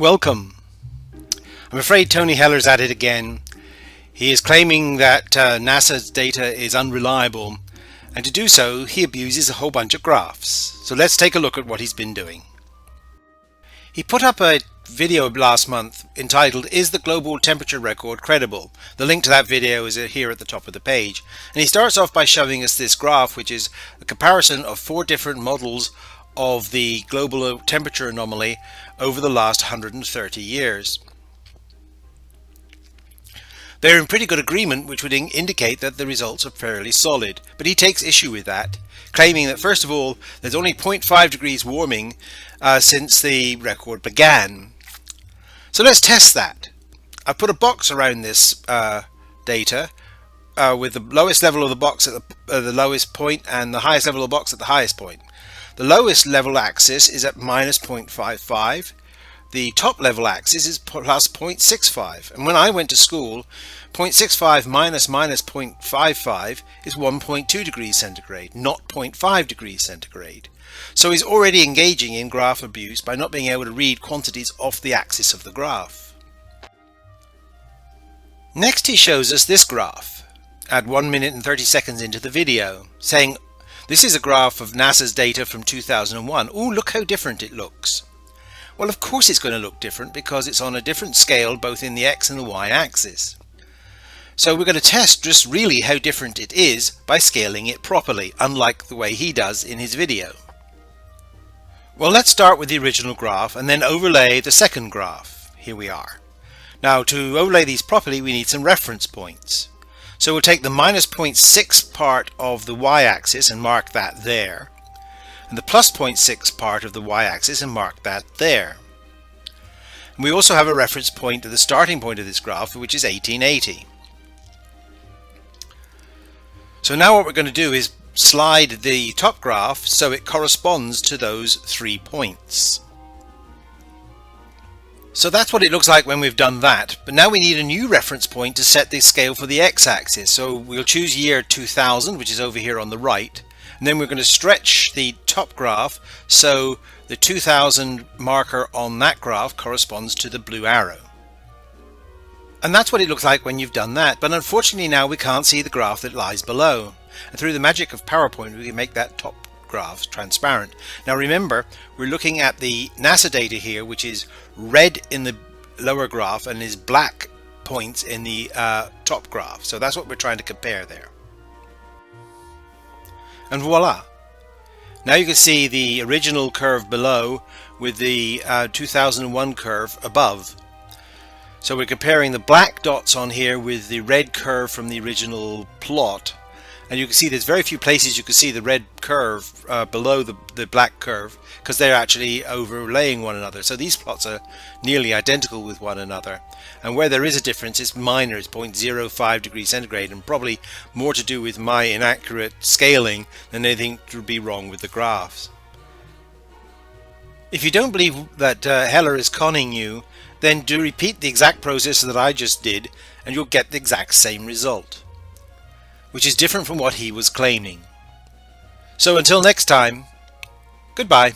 Welcome. I'm afraid Tony Heller's at it again. He is claiming that NASA's data is unreliable, and to do so he abuses a whole bunch of graphs. So let's take a look at what he's been doing. He put up a video last month entitled "Is the Global Temperature Record Credible?" The link to that video is here at the top of the page, and he starts off by showing us this graph, which is a comparison of 4 different models of the global temperature anomaly over the last 130 years. They're in pretty good agreement, which would indicate that the results are fairly solid, but he takes issue with that, claiming that first of all there's only 0.5 degrees warming since the record began. So let's test that. I've put a box around this data with the lowest level of the box at the lowest point and the highest level of the box at the highest point. The lowest level axis is at minus 0.55. The top level axis is plus 0.65. And when I went to school, 0.65 minus 0.55 is 1.2 degrees centigrade, not 0.5 degrees centigrade. So he's already engaging in graph abuse by not being able to read quantities off the axis of the graph. Next he shows us this graph at 1 minute and 30 seconds into the video, saying this is a graph of NASA's data from 2001. Ooh, look how different it looks. Well, of course it's going to look different because it's on a different scale both in the X and the Y axis. So we're going to test just really how different it is by scaling it properly, unlike the way he does in his video. Well, let's start with the original graph and then overlay the second graph. Here we are. Now, to overlay these properly, we need some reference points. So we'll take the minus 0.6 part of the y-axis and mark that there, and the plus 0.6 part of the y-axis and mark that there. And we also have a reference point at the starting point of this graph, which is 1880. So now what we're going to do is slide the top graph so it corresponds to those 3 points. So that's what it looks like when we've done that, but now we need a new reference point to set the scale for the x-axis. So we'll choose year 2000, which is over here on the right, and then we're going to stretch the top graph so the 2000 marker on that graph corresponds to the blue arrow. And that's what it looks like when you've done that, but unfortunately now we can't see the graph that lies below, and through the magic of PowerPoint we can make that top graph transparent. Now remember, we're looking at the NASA data here, which is red in the lower graph and is black points in the top graph. So that's what we're trying to compare there. And voila! Now you can see the original curve below with the 2001 curve above. So we're comparing the black dots on here with the red curve from the original plot. And you can see there's very few places you can see the red curve below the black curve because they're actually overlaying one another. So these plots are nearly identical with one another. And where there is a difference, it's minor, it's 0.05 degrees centigrade, and probably more to do with my inaccurate scaling than anything to be wrong with the graphs. If you don't believe that Heller is conning you, then do repeat the exact process that I just did and you'll get the exact same result, which is different from what he was claiming. So until next time, goodbye.